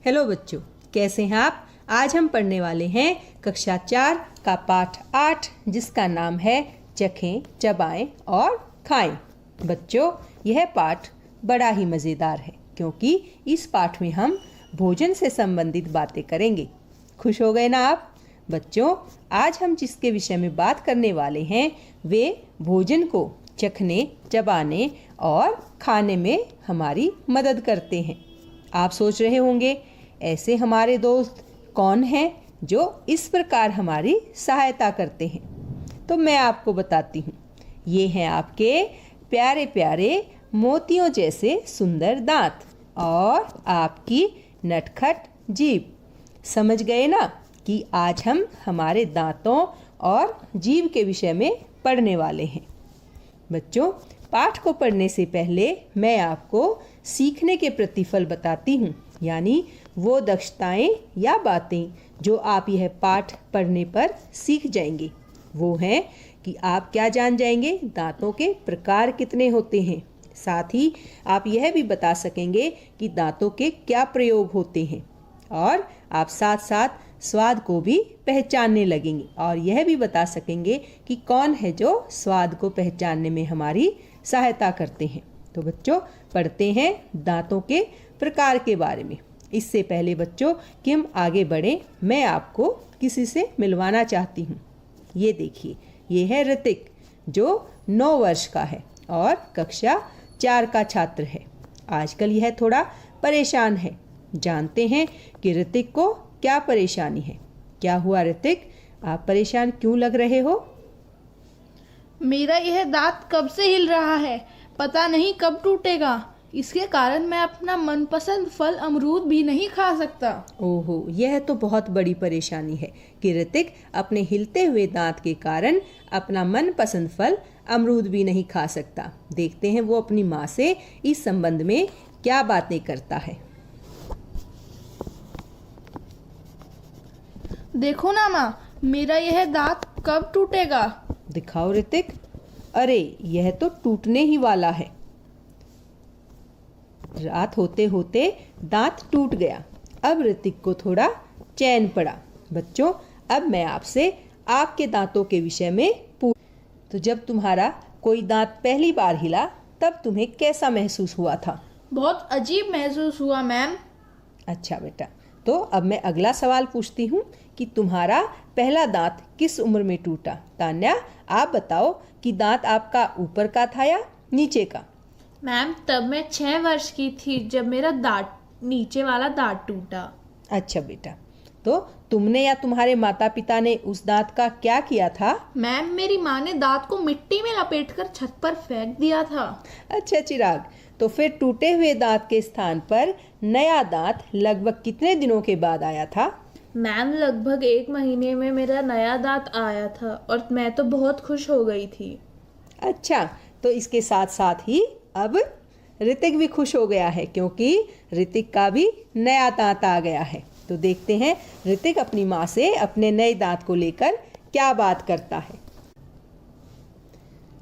Hello बच्चों, कैसे हैं आप। आज हम पढ़ने वाले हैं कक्षा 4 का पाठ 8 जिसका नाम है चखें, चबाएं और खाएं। बच्चों, यह पाठ बड़ा ही मज़ेदार है क्योंकि इस पाठ में हम भोजन से संबंधित बातें करेंगे। खुश हो गए ना आप। बच्चों, आज हम जिसके विषय में बात करने वाले हैं वे भोजन को चखने, चबाने और खाने में हमारी मदद करते हैं। आप सोच रहे होंगे ऐसे हमारे दोस्त कौन हैं जो इस प्रकार हमारी सहायता करते हैं। तो मैं आपको बताती हूँ, ये हैं आपके प्यारे प्यारे मोतियों जैसे सुंदर दांत और आपकी नटखट जीभ। समझ गए ना कि आज हम हमारे दांतों और जीभ के विषय में पढ़ने वाले हैं। बच्चों, पाठ को पढ़ने से पहले मैं आपको सीखने के प्रतिफल बताती हूँ, यानी वो दक्षताएं या बातें जो आप यह पाठ पढ़ने पर सीख जाएंगे। वो हैं कि आप क्या जान जाएंगे, दांतों के प्रकार कितने होते हैं। साथ ही आप यह भी बता सकेंगे कि दांतों के क्या प्रयोग होते हैं और आप साथ साथ स्वाद को भी पहचानने लगेंगे और यह भी बता सकेंगे कि कौन है जो स्वाद को पहचानने में हमारी सहायता करते हैं। तो बच्चों, पढ़ते हैं दांतों के प्रकार के बारे में। इससे पहले बच्चों कि हम आगे बढ़ें, मैं आपको किसी से मिलवाना चाहती हूँ। ये देखिए, ये है ऋतिक जो 9 वर्ष का है और कक्षा 4 का छात्र है। आजकल यह थोड़ा परेशान है। जानते हैं कि ऋतिक को क्या परेशानी है। क्या हुआ ऋतिक, आप परेशान क्यों लग रहे हो? मेरा यह दांत कब से हिल रहा है, पता नहीं कब टूटेगा। इसके कारण मैं अपना मनपसंद फल अमरूद भी नहीं खा सकता। ओहो, यह तो बहुत बड़ी परेशानी है कि ऋतिक अपने हिलते हुए दांत के कारण अपना मनपसंद फल अमरूद भी नहीं खा सकता। देखते हैं वो अपनी माँ से इस संबंध में क्या बातें करता है। देखो ना माँ, मेरा यह दांत कब टूटेगा। दिखाओ ऋतिक। अरे, यह तो टूटने ही वाला है। रात होते होते दांत टूट गया। अब ऋतिक को थोड़ा चैन पड़ा। बच्चों, अब मैं आपसे आपके दांतों के विषय में तो जब तुम्हारा कोई दांत पहली बार हिला तब तुम्हें कैसा महसूस हुआ था? बहुत अजीब महसूस हुआ मैम। अच्छा बेटा, तो अब मैं अगला सवाल पूछती हूँ कि तुम्हारा पहला दांत किस उम्र में टूटा? तान्या, आप बताओ कि दांत आपका ऊपर का था या नीचे का? मैम, तब मैं 6 वर्ष की थी जब मेरा दांत, नीचे वाला दांत टूटा। अच्छा बेटा, तो तुमने या तुम्हारे माता पिता ने उस दांत का क्या किया था? मैम, मेरी माँ ने दांत को मिट्टी में लपेटकर छत पर फेंक दिया था। अच्छा चिराग, तो फिर टूटे हुए दांत के स्थान पर नया दांत लगभग कितने दिनों के बाद आया था? मैम, लगभग 1 महीने में मेरा नया दांत आया था और मैं तो बहुत खुश हो गई थी। अच्छा, तो इसके साथ साथ ही अब ऋतिक भी खुश हो गया है क्योंकि ऋतिक का भी नया दांत आ गया है। तो देखते हैं ऋतिक अपनी माँ से अपने नए दांत को लेकर क्या बात करता है।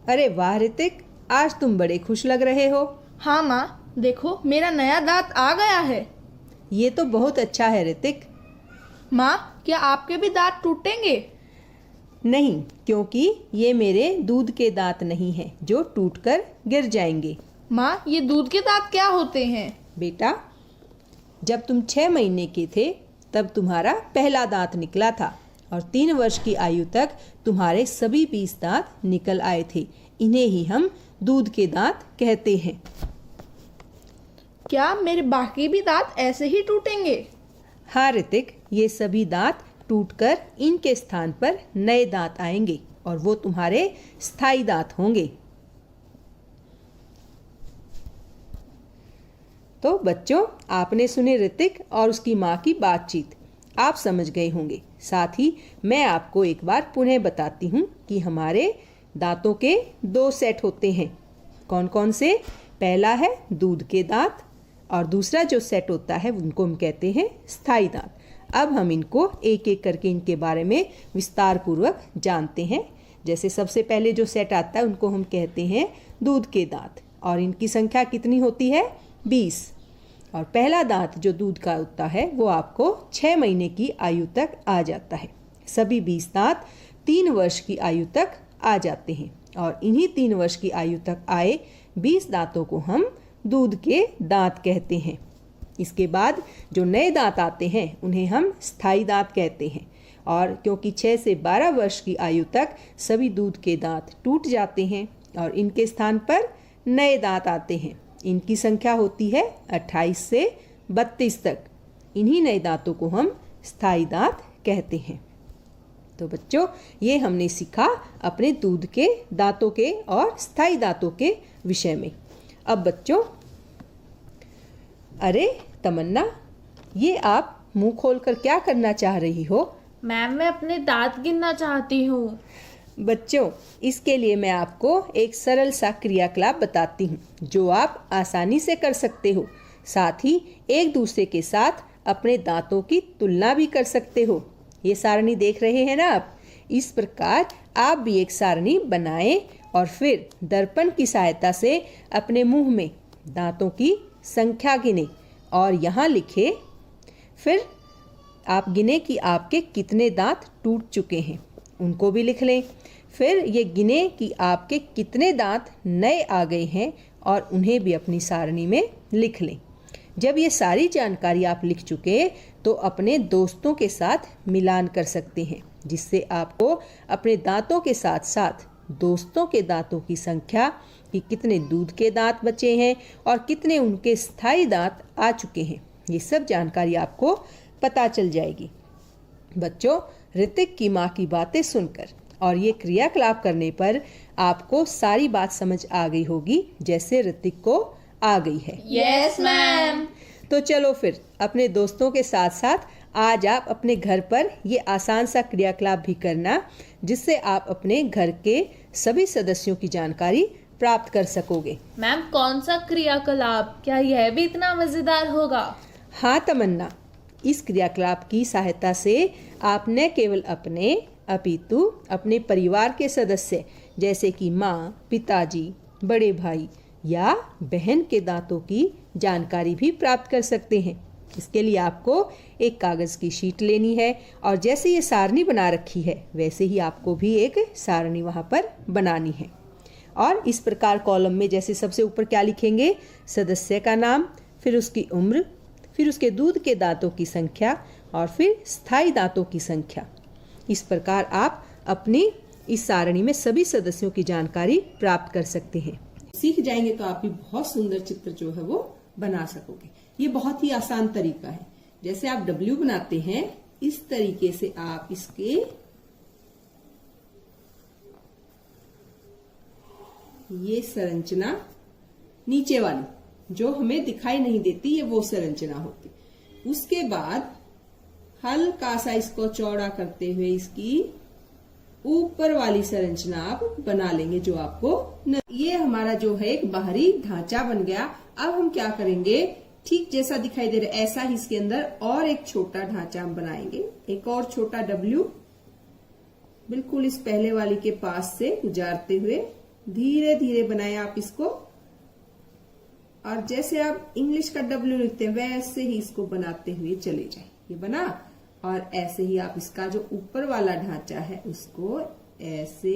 अरे वाह ऋतिक, आज तुम बड़े खुश लग रहे हो। हाँ माँ, देखो मेरा नया दांत आ गया है। ये तो बहुत अच्छा है ऋतिक। माँ, क्या आपके भी दांत टूटेंगे? नहीं, क्योंकि ये मेरे दूध के दांत नहीं हैं जो टूटकर गिर जाएंगे। माँ, ये दूध के दांत क्या होते हैं? बेटा, जब तुम 6 महीने के थे तब तुम्हारा पहला दांत निकला था और 3 वर्ष की आयु तक तुम्हारे सभी 20 दांत निकल आए थे। इन्हें ही हम दूध के दांत कहते हैं। क्या मेरे बाकी भी दांत ऐसे ही टूटेंगे? हाँ ऋतिक, ये सभी दांत टूटकर इनके स्थान पर नए दांत आएंगे और वो तुम्हारे स्थायी दांत होंगे। तो बच्चों, आपने सुने ऋतिक और उसकी माँ की बातचीत। आप समझ गए होंगे। साथ ही मैं आपको एक बार पुनः बताती हूँ कि हमारे दांतों के 2 सेट होते हैं। कौन कौन से? पहला है दूध के दांत और दूसरा जो सेट होता है उनको हम कहते हैं स्थायी दांत। अब हम इनको एक एक करके इनके बारे में विस्तार पूर्वक जानते हैं। जैसे सबसे पहले जो सेट आता है उनको हम कहते हैं दूध के दांत और इनकी संख्या कितनी होती है? 20। और पहला दांत जो दूध का होता है वो आपको 6 महीने की आयु तक आ जाता है। सभी 20 दांत 3 वर्ष की आयु तक आ जाते हैं और इन्हीं 3 वर्ष की आयु तक आए 20 दांतों को हम दूध के दांत कहते हैं। इसके बाद जो नए दांत आते हैं उन्हें हम स्थायी दांत कहते हैं। और क्योंकि 6 से 12 वर्ष की आयु तक सभी दूध के दांत टूट जाते हैं और इनके स्थान पर नए दांत आते हैं। इनकी संख्या होती है 28 से 32 तक। इन्हीं नए दांतों को हम स्थायी दांत कहते हैं। तो बच्चों, ये हमने सीखा अपने दूध के दांतों के और स्थायी दांतों के विषय में। अब बच्चों, अरे तमन्ना, ये आप मुंह खोलकर क्या करना चाह रही हो? मैम, मैं अपने दांत गिनना चाहती हूँ। बच्चों, इसके लिए मैं आपको एक सरल सा क्रियाकलाप बताती हूँ जो आप आसानी से कर सकते हो। साथ ही एक दूसरे के साथ अपने दांतों की तुलना भी कर सकते हो। ये सारणी देख रहे हैं ना आप? इस प्रकार आप भी एक सारणी बनाएं और फिर दर्पण की सहायता से अपने मुंह में दांतों की संख्या गिने और यहाँ लिखे। फिर आप गिने कि आपके कितने दांत टूट चुके हैं, उनको भी लिख लें। फिर ये गिने कि आपके कितने दांत नए आ गए हैं और उन्हें भी अपनी सारणी में लिख लें। जब ये सारी जानकारी आप लिख चुके तो अपने दोस्तों के साथ मिलान कर सकते हैं, जिससे आपको अपने दांतों के साथ साथ दोस्तों के दांतों की संख्या, कि कितने दूध के दांत बचे हैं और कितने उनके स्थायी दांत आ चुके हैं, ये सब जानकारी आपको पता चल जाएगी। बच्चों, ऋतिक की माँ की बातें सुनकर और ये क्रियाकलाप करने पर आपको सारी बात समझ आ गई होगी, जैसे ऋतिक को आ गई है। Yes ma'am. तो चलो फिर अपने दोस्तों के साथ साथ आज आप अपने घर पर ये आसान सा क्रियाकलाप भी करना, जिससे आप अपने घर के सभी सदस्यों की जानकारी प्राप्त कर सकोगे। मैम, कौन सा क्रियाकलाप? क्या यह भी इतना मजेदार होगा? हाँ तमन्ना, इस क्रियाकलाप की सहायता से आप न केवल अपने अपितु अपने परिवार के सदस्य जैसे कि माँ, पिताजी, बड़े भाई या बहन के दांतों की जानकारी भी प्राप्त कर सकते हैं। इसके लिए आपको एक कागज़ की शीट लेनी है और जैसे ये सारणी बना रखी है वैसे ही आपको भी एक सारणी वहाँ पर बनानी है। और इस प्रकार कॉलम में जैसे सबसे ऊपर क्या लिखेंगे? सदस्य का नाम, फिर उसकी उम्र, फिर उसके दूध के दांतों की संख्या और फिर स्थायी दांतों की संख्या। इस प्रकार आप अपनी इस सारणी में सभी सदस्यों की जानकारी प्राप्त कर सकते हैं। सीख जाएंगे तो आप भी बहुत सुंदर चित्र जो है वो बना सकोगे। ये बहुत ही आसान तरीका है। जैसे आप W बनाते हैं, इस तरीके से आप इसके ये संरचना नीचे वाली जो हमें दिखाई नहीं देती, ये वो संरचना होती। उसके बाद हल्का सा इसको चौड़ा करते हुए इसकी ऊपर वाली संरचना आप बना लेंगे जो आपको ये हमारा जो है एक बाहरी ढांचा बन गया। अब हम क्या करेंगे, ठीक जैसा दिखाई दे रहा है ऐसा ही इसके अंदर और एक छोटा ढांचा हम बनाएंगे। एक और छोटा W बिल्कुल इस पहले वाली के पास से गुजारते हुए धीरे धीरे बनाए आप इसको। और जैसे आप इंग्लिश का W लिखते हैं वैसे ही इसको बनाते हुए चले जाए। ये बना। और ऐसे ही आप इसका जो ऊपर वाला ढांचा है उसको ऐसे,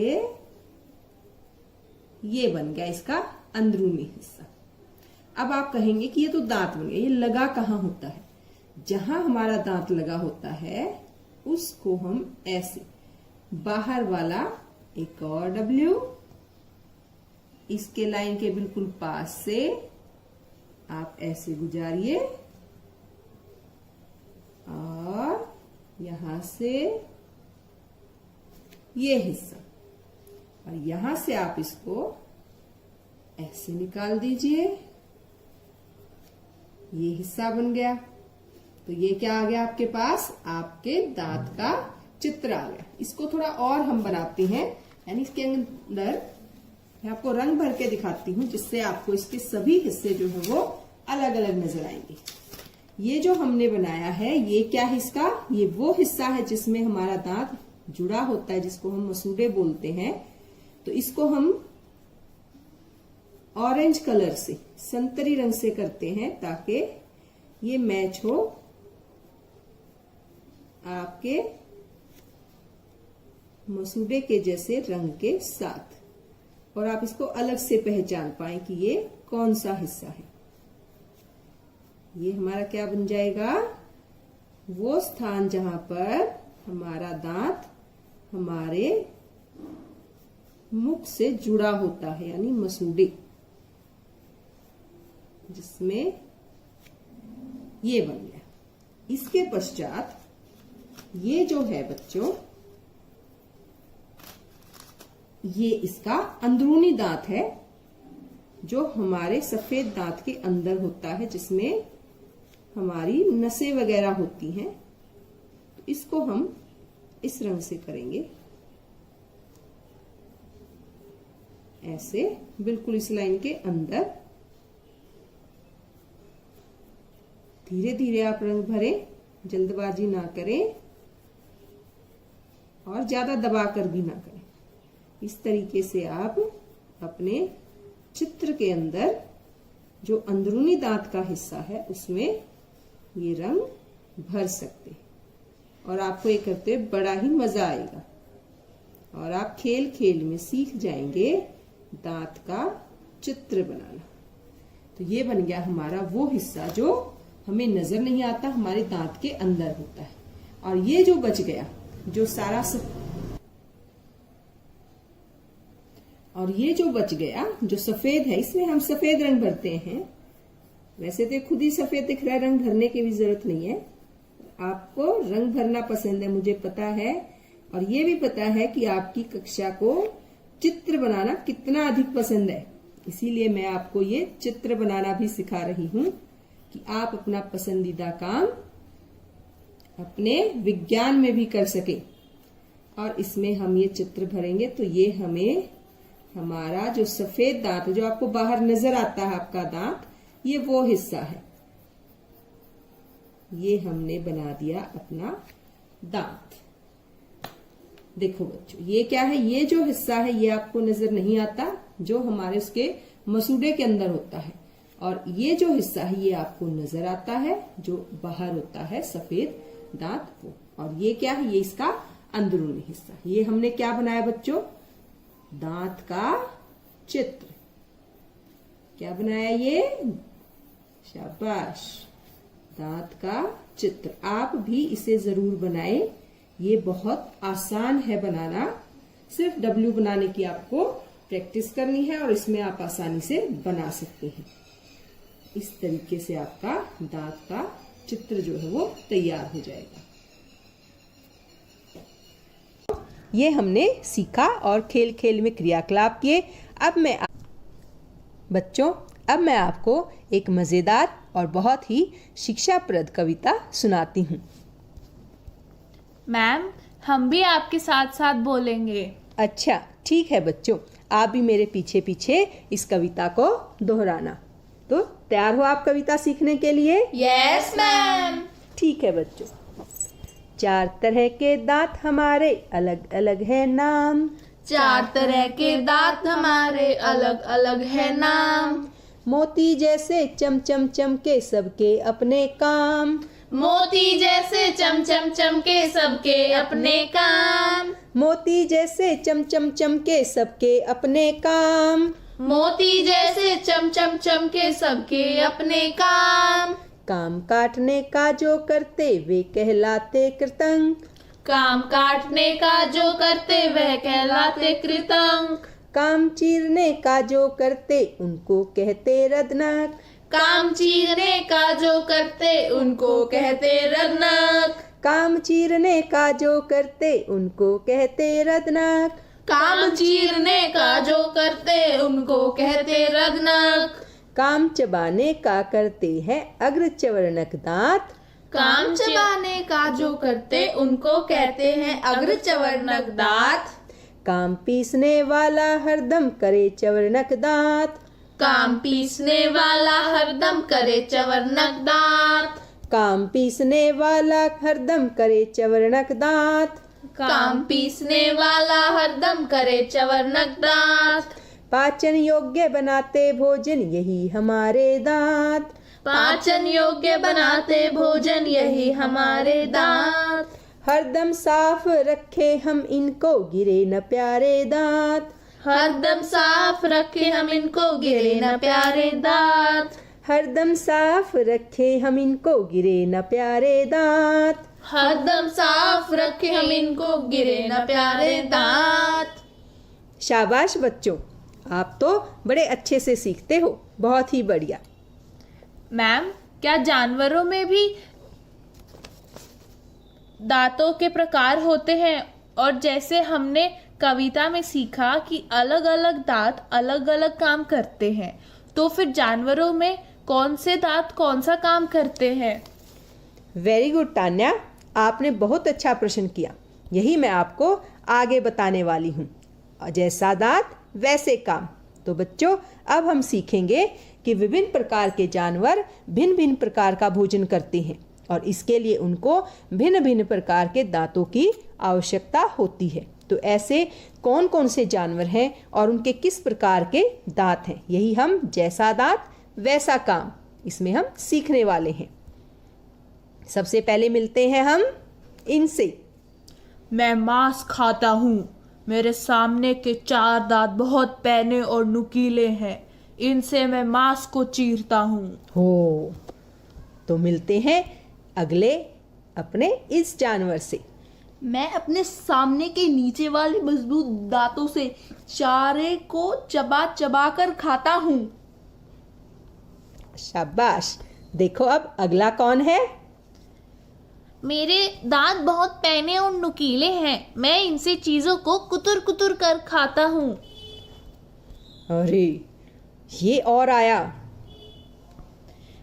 ये बन गया इसका अंदरूनी हिस्सा। अब आप कहेंगे कि ये तो दांत बन गया, ये लगा कहाँ होता है? जहां हमारा दांत लगा होता है उसको हम ऐसे बाहर वाला एक और W इसके लाइन के बिल्कुल पास से आप ऐसे गुजारिए और यहां से ये हिस्सा और यहां से आप इसको ऐसे निकाल दीजिए। ये हिस्सा बन गया। तो ये क्या आ गया आपके पास? आपके दांत का चित्र आ गया। इसको थोड़ा और हम बनाते हैं, यानी इसके अंदर मैं आपको रंग भर के दिखाती हूँ जिससे आपको इसके सभी हिस्से जो है वो अलग अलग नजर आएंगे। ये जो हमने बनाया है ये क्या है इसका? ये वो हिस्सा है जिसमें हमारा दांत जुड़ा होता है, जिसको हम मसूड़े बोलते हैं। तो इसको हम ऑरेंज कलर से, संतरी रंग से करते हैं ताकि ये मैच हो आपके मसूड़े के जैसे रंग के साथ और आप इसको अलग से पहचान पाए कि ये कौन सा हिस्सा है। ये हमारा क्या बन जाएगा, वो स्थान जहां पर हमारा दांत हमारे मुख से जुड़ा होता है, यानी मसूड़े, जिसमें ये बन गया। इसके पश्चात ये जो है बच्चों, ये इसका अंदरूनी दांत है जो हमारे सफेद दांत के अंदर होता है, जिसमें हमारी नसें वगैरह होती हैं। तो इसको हम इस रंग से करेंगे, ऐसे बिल्कुल इस लाइन के अंदर। धीरे धीरे आप रंग भरें, जल्दबाजी ना करें और ज्यादा दबाकर भी ना करें। इस तरीके से आप अपने चित्र के अंदर जो अंदरूनी दांत का हिस्सा है उसमें ये रंग भर सकते हैं और आपको ये करते बड़ा ही मजा आएगा और आप खेल खेल में सीख जाएंगे दांत का चित्र बनाना। तो ये बन गया हमारा वो हिस्सा जो हमें नजर नहीं आता, हमारे दांत के अंदर होता है। और ये जो बच गया, जो सारा और ये जो बच गया जो सफेद है, इसमें हम सफेद रंग भरते हैं। वैसे तो खुद ही सफेद दिख रहा है, रंग भरने की भी जरूरत नहीं है। आपको रंग भरना पसंद है, मुझे पता है, और ये भी पता है कि आपकी कक्षा को चित्र बनाना कितना अधिक पसंद है। इसीलिए मैं आपको ये चित्र बनाना भी सिखा रही हूं कि आप अपना पसंदीदा काम अपने विज्ञान में भी कर सके। और इसमें हम ये चित्र भरेंगे तो ये हमें हमारा जो सफेद दांत जो आपको बाहर नजर आता है, आपका दांत, ये वो हिस्सा है। ये हमने बना दिया अपना दांत। देखो बच्चों, ये क्या है, ये जो हिस्सा है ये आपको नजर नहीं आता, जो हमारे उसके मसूड़े के अंदर होता है। और ये जो हिस्सा है ये आपको नजर आता है, जो बाहर होता है सफेद दांत वो। और ये क्या है, ये इसका अंदरूनी हिस्सा। ये हमने क्या बनाया बच्चों, दांत का चित्र। क्या बनाया ये, शाबाश, दांत का चित्र। आप भी इसे जरूर बनाएं, ये बहुत आसान है बनाना। सिर्फ डब्ल्यू बनाने की आपको प्रैक्टिस करनी है और इसमें आप आसानी से बना सकते हैं। इस तरीके से आपका दांत का चित्र जो है वो तैयार हो जाएगा। ये हमने सीखा और खेल खेल में क्रियाकलाप किए। अब मैं आपको एक मज़ेदार और बहुत ही शिक्षाप्रद कविता सुनाती हूँ। मैम, हम भी आपके साथ साथ बोलेंगे। अच्छा, ठीक है बच्चों, आप भी मेरे पीछे पीछे इस कविता को दोहराना। तो तैयार हो आप कविता सीखने के लिए? Yes ma'am. ठीक है बच्चों। चार तरह के दांत हमारे, अलग अलग है नाम। चार तरह के दांत हमारे, अलग अलग है नाम। मोती जैसे चम चम चमके, सबके अपने काम। मोती जैसे चम चम चमके, सबके अपने काम। मोती जैसे चम चम चमके, सबके अपने काम। मोती जैसे चम चम चमके, सबके अपने काम। काम काटने का जो करते, वे कहलाते कृतंक। काम काटने का जो करते, वह कहलाते कृतंक। काम चीरने का जो करते, उनको कहते रत्नक। काम चीरने का जो करते, उनको कहते रत्नक। काम चीरने का जो करते, उनको कहते रत्नक। काम चीरने का जो करते, उनको कहते रत्नक। काम चबाने का करते हैं अग्रचवर्णक दांत। काम चबाने का जो करते, उनको कहते हैं अग्रचवर्णक दांत। काम पीसने वाला हरदम करे चवर्णक दांत। काम पीसने वाला हरदम करे चवर्णक दांत। काम पीसने वाला हरदम करे चवर्णक दांत। काम पीसने वाला हरदम करे चवर्णक दांत। पाचन योग्य बनाते भोजन, यही हमारे दांत। पाचन योग्य बनाते भोजन यही हमारे दांत। हरदम साफ रखे हम इनको गिरे न प्यारे दांत। हरदम साफ रखे हम इनको गिरे न प्यारे दांत। हरदम साफ रखे हम इनको गिरे न प्यारे दांत। हरदम साफ रखे हम इनको गिरे न प्यारे दांत। शाबाश बच्चों, आप तो बड़े अच्छे से सीखते हो, बहुत ही बढ़िया। मैम, क्या जानवरों में भी दांतों के प्रकार होते हैं? और जैसे हमने कविता में सीखा कि अलग अलग दांत अलग अलग काम करते हैं, तो फिर जानवरों में कौन से दांत कौन सा काम करते हैं? वेरी गुड तान्या, आपने बहुत अच्छा प्रश्न किया। यही मैं आपको आगे बताने वाली हूँ। जैसा दांत वैसे काम। तो बच्चों, अब हम सीखेंगे कि विभिन्न प्रकार के जानवर भिन्न भिन्न प्रकार का भोजन करते हैं और इसके लिए उनको भिन्न भिन्न प्रकार के दांतों की आवश्यकता होती है। तो ऐसे कौन कौन से जानवर हैं और उनके किस प्रकार के दांत हैं, यही हम जैसा दांत वैसा काम इसमें हम सीखने वाले हैं। सबसे पहले मिलते हैं हम इनसे। मैं मांस खाता हूँ। मेरे सामने के 4 दांत बहुत पैने और नुकीले हैं। इनसे मैं मांस को चीरता हूँ। हो, तो मिलते हैं अगले अपने इस जानवर से। मैं अपने सामने के नीचे वाले मजबूत दांतों से चारे को चबा चबा कर खाता हूँ। शाबाश। देखो अब अगला कौन है? मेरे दांत बहुत पैने और नुकीले हैं। मैं इनसे चीजों को कुतर कुतर कर खाता हूँ। अरे, ये और आया।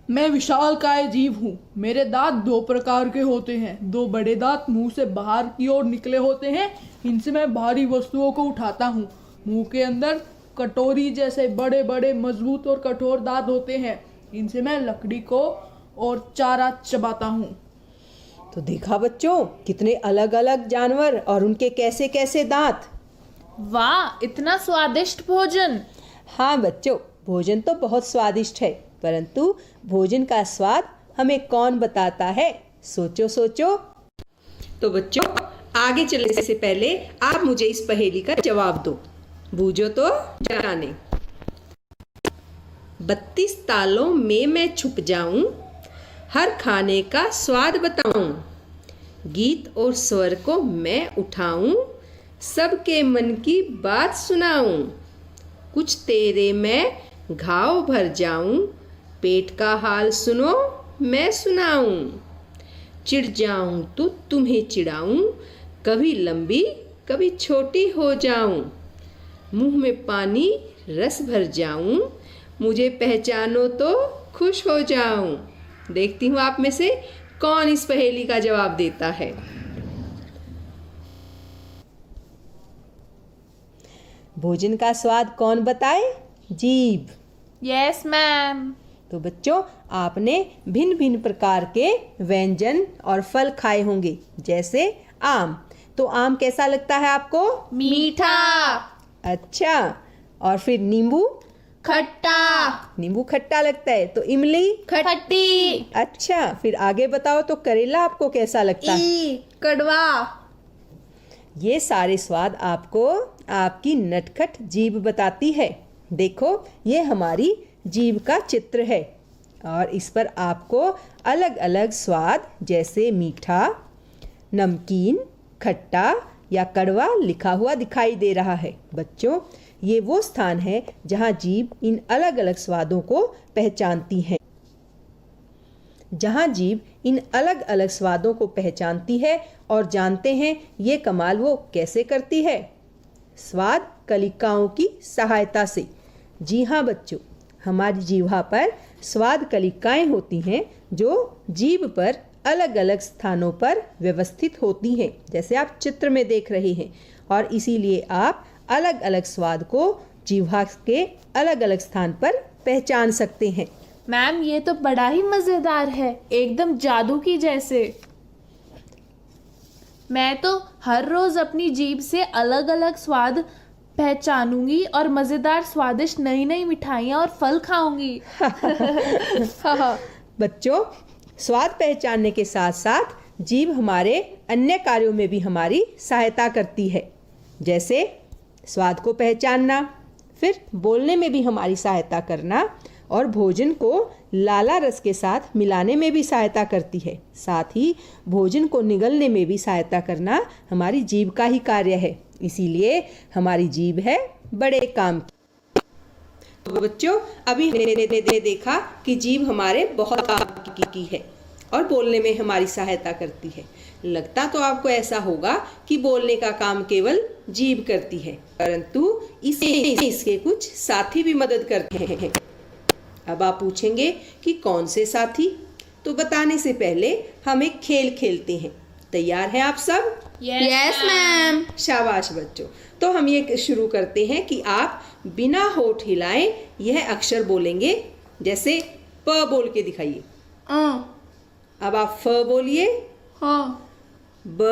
मैं विशालकाय जीव हूँ। मेरे दांत 2 प्रकार के होते हैं। 2 बड़े दांत मुंह से बाहर की ओर निकले होते हैं। इनसे मैं भारी वस्तुओं को उठाता हूँ। मुंह के अंदर कटोरी जैसे बड़े बड़े मजबूत और कठोर दांत होते हैं। इनसे मैं लकड़ी को और चारा चबाता हूँ। तो देखा बच्चों, कितने अलग अलग जानवर और उनके कैसे कैसे दांत। वाह, इतना स्वादिष्ट भोजन। हाँ बच्चों, भोजन तो बहुत स्वादिष्ट है, परंतु भोजन का स्वाद हमें कौन बताता है? सोचो सोचो। तो बच्चों, आगे चलने से पहले आप मुझे इस पहेली का जवाब दो। बूझो तो जाने। 32 तालों में मैं छुप जाऊं, हर खाने का स्वाद बताऊं, गीत और स्वर को मैं उठाऊं, सबके मन की बात सुनाऊं, कुछ तेरे मैं घाव भर जाऊं, पेट का हाल सुनो मैं सुनाऊं, चिढ़ जाऊं तो तुम्हें चिढ़ाऊं, कभी लंबी कभी छोटी हो जाऊं, मुंह में पानी रस भर जाऊं, मुझे पहचानो तो खुश हो जाऊं। देखती हूँ आप में से कौन इस पहेली का जवाब देता है। भोजन का स्वाद कौन बताए? जीभ। Yes ma'am. तो बच्चों, आपने भिन्न भिन्न प्रकार के व्यंजन और फल खाए होंगे, जैसे आम। तो आम कैसा लगता है आपको? मीठा। अच्छा, और फिर नींबू? खट्टा। नींबू खट्टा लगता है। तो इमली? खट्टी। अच्छा, फिर आगे बताओ, तो करेला आपको कैसा लगता है? कड़वा। ये सारे स्वाद आपको आपकी नटखट जीभ बताती है। देखो, ये हमारी जीभ का चित्र है और इस पर आपको अलग अलग स्वाद जैसे मीठा, नमकीन, खट्टा या कड़वा लिखा हुआ दिखाई दे रहा है। बच्चों, ये वो स्थान है जहाँ जीभ इन अलग अलग स्वादों को पहचानती है। जहाँ जीभ इन अलग अलग स्वादों को पहचानती है और जानते हैं ये कमाल वो कैसे करती है? स्वाद कलिकाओं की सहायता से। जी हाँ बच्चों, हमारी जीभा पर स्वाद कलिकाएं होती हैं जो जीभ पर अलग अलग स्थानों पर व्यवस्थित होती हैं, जैसे आप चित्र में देख रहे हैं। और इसीलिए आप अलग अलग स्वाद को जीभा के अलग अलग स्थान पर पहचान सकते हैं। मैम, ये तो बड़ा ही मजेदार है, एकदम जादू की जैसे। मैं तो हर रोज अपनी जीभ से अलग अलग स्वाद पहचानूंगी और मजेदार स्वादिष्ट नई नई मिठाइयाँ और फल खाऊंगी। बच्चों, स्वाद पहचानने के साथ साथ जीभ हमारे अन्य कार्यों में भी हमारी सहायता करती है, जैसे स्वाद को पहचानना, फिर बोलने में भी हमारी सहायता करना और भोजन को लाला रस के साथ मिलाने में भी सहायता करती है। साथ ही भोजन को निगलने में भी सहायता करना हमारी जीभ का ही कार्य है, इसीलिए हमारी जीभ है बड़े काम की। तो बच्चों, अभी हमने देखा कि जीभ हमारे बहुत काम की है और बोलने में हमारी सहायता करती है। लगता तो आपको ऐसा होगा कि बोलने का काम केवल जीभ करती है, परंतु इसके कुछ साथी भी मदद करते हैं। अब आप पूछेंगे कि कौन से साथी? तो बताने से पहले हम एक खेल खेलते हैं। तैयार हैं आप सब? Yes ma'am. शाबाश बच्चों। तो हम ये शुरू करते हैं कि आप बिना होठ हिलाए यह अक्षर बोलेंगे। जैसे प बोल के दिखाइए। अब आप फ बोलिए। ब,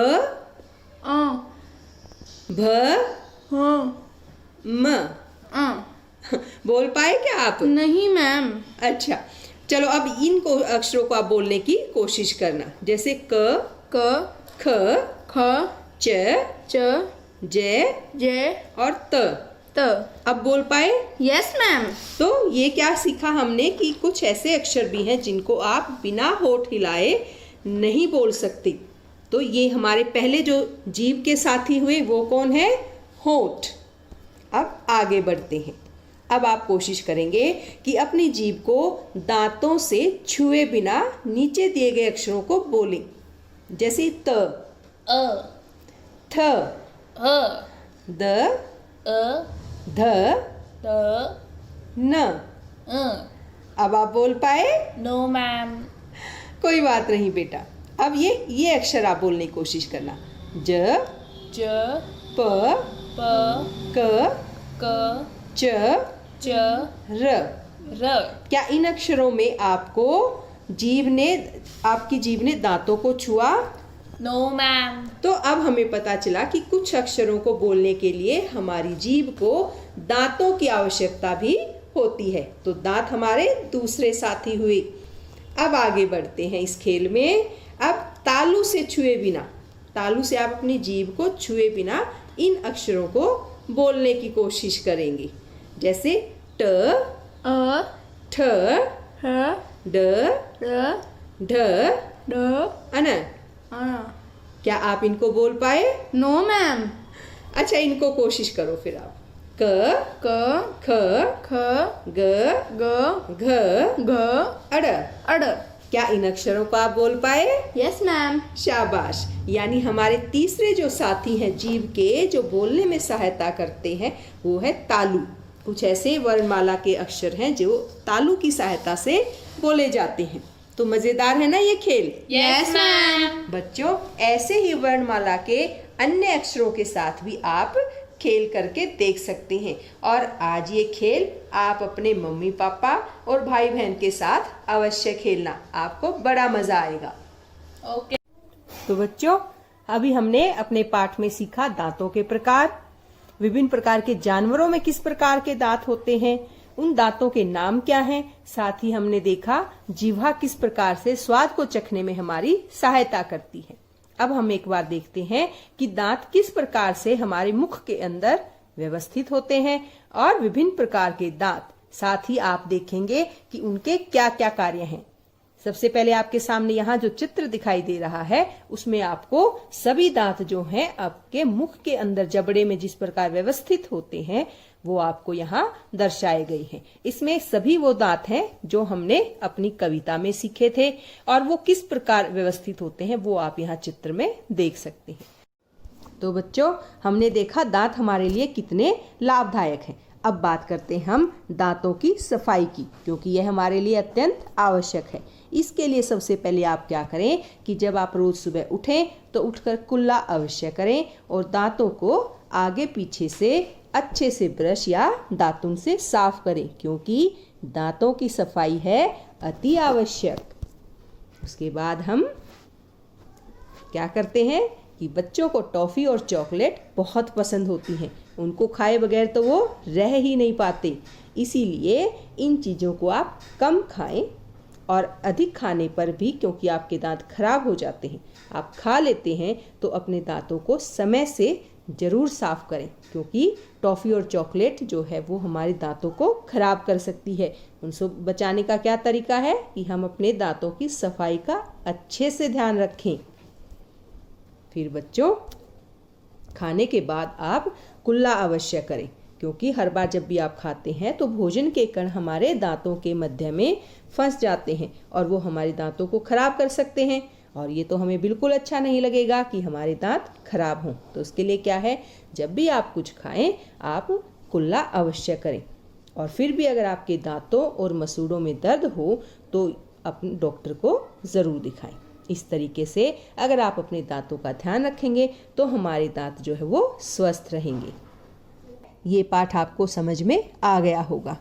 भ, म। बोल पाए क्या आप? नहीं मैम। अच्छा, चलो अब इन अक्षरों को आप बोलने की कोशिश करना। जैसे क, ख, च, ज और त। अब बोल पाए? Yes ma'am. तो ये क्या सीखा हमने कि कुछ ऐसे अक्षर भी हैं जिनको आप बिना होठ हिलाए नहीं बोल सकते। तो ये हमारे पहले जो जीभ के साथी हुए वो कौन है? होठ। अब आगे बढ़ते हैं। अब आप कोशिश करेंगे कि अपनी जीभ को दांतों से छुए बिना नीचे दिए गए अक्षरों को बोलें। जैसे त, थ, द, ध, न। अब आप बोल पाए? No ma'am. कोई बात नहीं बेटा। अब ये अक्षर आप बोलने की कोशिश करना। ज, प, क, च, र। क्या इन अक्षरों में आपकी जीभ ने दांतों को छुआ? No ma'am. तो अब हमें पता चला कि कुछ अक्षरों को बोलने के लिए हमारी जीभ को दांतों की आवश्यकता भी होती है। तो दांत हमारे दूसरे साथी हुए। अब आगे बढ़ते हैं इस खेल में। अब तालू से छुए बिना, तालू से आप अपनी जीभ को छुए बिना इन अक्षरों को बोलने की कोशिश करेंगे। जैसे ट, ठ, ड, ढ, अन। क्या आप इनको बोल पाए? No ma'am. अच्छा, इनको कोशिश करो फिर आप। क, ख, ग, घ, अड़। क्या इन अक्षरों को आप बोल पाए? Yes ma'am. शाबाश। यानी हमारे तीसरे जो साथी हैं जीभ के, जो बोलने में सहायता करते हैं, वो है तालु। कुछ ऐसे वर्णमाला के अक्षर हैं जो तालु की सहायता से बोले जाते हैं। तो मजेदार है ना ये खेल? Yes ma'am. बच्चों, ऐसे ही वर्णमाला के अन्य अक्षरों के साथ भी आप खेल करके देख सकते हैं। और आज ये खेल आप अपने मम्मी पापा और भाई बहन के साथ अवश्य खेलना, आपको बड़ा मजा आएगा। ओके। तो बच्चों, अभी हमने अपने पाठ में सीखा दांतों के प्रकार, विभिन्न प्रकार के जानवरों में किस प्रकार के दांत होते हैं, उन दांतों के नाम क्या हैं। साथ ही हमने देखा जिह्वा किस प्रकार से स्वाद को चखने में हमारी सहायता करती है। अब हम एक बार देखते हैं कि दांत किस प्रकार से हमारे मुख के अंदर व्यवस्थित होते हैं और विभिन्न प्रकार के दांत। साथ ही आप देखेंगे कि उनके क्या क्या कार्य हैं। सबसे पहले आपके सामने यहाँ जो चित्र दिखाई दे रहा है, उसमें आपको सभी दांत जो हैं आपके मुख के अंदर जबड़े में जिस प्रकार व्यवस्थित होते हैं, वो आपको यहाँ दर्शाए गए हैं। इसमें सभी वो दांत हैं जो हमने अपनी कविता में सीखे थे, और वो किस प्रकार व्यवस्थित होते हैं वो आप यहाँ चित्र में देख सकते हैं। तो बच्चों, हमने देखा दांत हमारे लिए कितने लाभदायक हैं। अब बात करते हैं हम दांतों की सफाई की, क्योंकि यह हमारे लिए अत्यंत आवश्यक है। इसके लिए सबसे पहले आप क्या करें कि जब आप रोज सुबह उठें तो उठकर कुल्ला अवश्य करें और दांतों को आगे पीछे से अच्छे से ब्रश या दातुन से साफ करें, क्योंकि दांतों की सफाई है अति आवश्यक। उसके बाद हम क्या करते हैं कि बच्चों को टॉफ़ी और चॉकलेट बहुत पसंद होती हैं। उनको खाए बगैर तो वो रह ही नहीं पाते। इसीलिए इन चीज़ों को आप कम खाएं और अधिक खाने पर भी, क्योंकि आपके दांत खराब हो जाते हैं, आप खा लेते हैं तो अपने दांतों को समय से ज़रूर साफ़ करें, क्योंकि टॉफ़ी और चॉकलेट जो है वो हमारे दांतों को ख़राब कर सकती है। उनसे बचाने का क्या तरीका है कि हम अपने दांतों की सफाई का अच्छे से ध्यान रखें। फिर बच्चों, खाने के बाद आप कुल्ला अवश्य करें, क्योंकि हर बार जब भी आप खाते हैं तो भोजन के कण हमारे दांतों के मध्य में फंस जाते हैं और वो हमारे दांतों को खराब कर सकते हैं, और ये तो हमें बिल्कुल अच्छा नहीं लगेगा कि हमारे दांत खराब हों। तो उसके लिए क्या है, जब भी आप कुछ खाएं आप कुल्ला अवश्य करें। और फिर भी अगर आपके दांतों और मसूड़ों में दर्द हो तो अपने डॉक्टर को ज़रूर दिखाएं। इस तरीके से अगर आप अपने दांतों का ध्यान रखेंगे तो हमारे दांत जो है वो स्वस्थ रहेंगे। ये पाठ आपको समझ में आ गया होगा।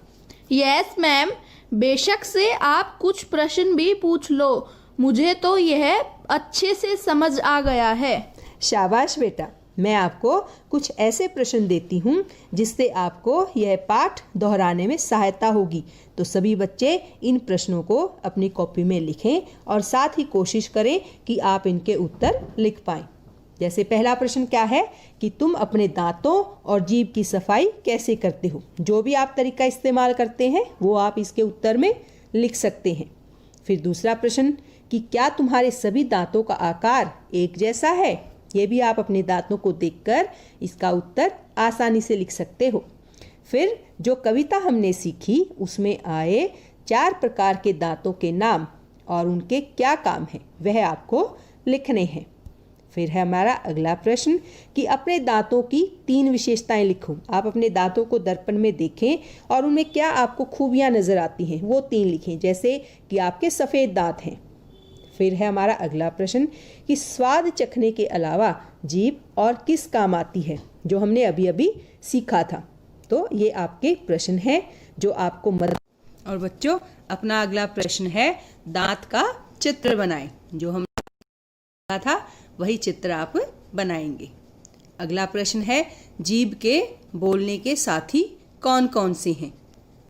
यस मैम, बेशक से आप कुछ प्रश्न भी पूछ लो, मुझे तो यह अच्छे से समझ आ गया है। शाबाश बेटा, मैं आपको कुछ ऐसे प्रश्न देती हूँ जिससे आपको यह पाठ दोहराने में सहायता होगी। तो सभी बच्चे इन प्रश्नों को अपनी कॉपी में लिखें और साथ ही कोशिश करें कि आप इनके उत्तर लिख पाएं। जैसे पहला प्रश्न क्या है कि तुम अपने दांतों और जीभ की सफाई कैसे करते हो। जो भी आप तरीका इस्तेमाल करते हैं वो आप इसके उत्तर में लिख सकते हैं। फिर दूसरा प्रश्न कि क्या तुम्हारे सभी दांतों का आकार एक जैसा है। ये भी आप अपने दांतों को देखकर इसका उत्तर आसानी से लिख सकते हो। फिर जो कविता हमने सीखी उसमें आए 4 प्रकार के दांतों के नाम और उनके क्या काम हैं वह आपको लिखने हैं। फिर है हमारा अगला प्रश्न कि अपने दांतों की 3 विशेषताएं लिखो। आप अपने दांतों को दर्पण में देखें और उनमें क्या आपको खूबियां नज़र आती हैं वो 3 लिखें, जैसे कि आपके सफ़ेद दांत हैं। फिर है हमारा अगला प्रश्न कि स्वाद चखने के अलावा जीभ और किस काम आती है, जो हमने अभी अभी सीखा था। तो ये आपके प्रश्न हैं जो आपको मदद। और बच्चों, अपना अगला प्रश्न है दांत का चित्र बनाएं। जो हमने सीखा था वही चित्र आप बनाएंगे। अगला प्रश्न है जीभ के बोलने के साथी कौन कौन से हैं,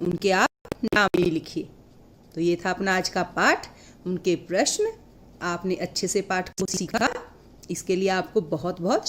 उनके आप नाम भी लिखिए। तो ये था अपना आज का पाठ, उनके प्रश्न। आपने अच्छे से पाठ को सीखा, इसके लिए आपको बहुत बहुत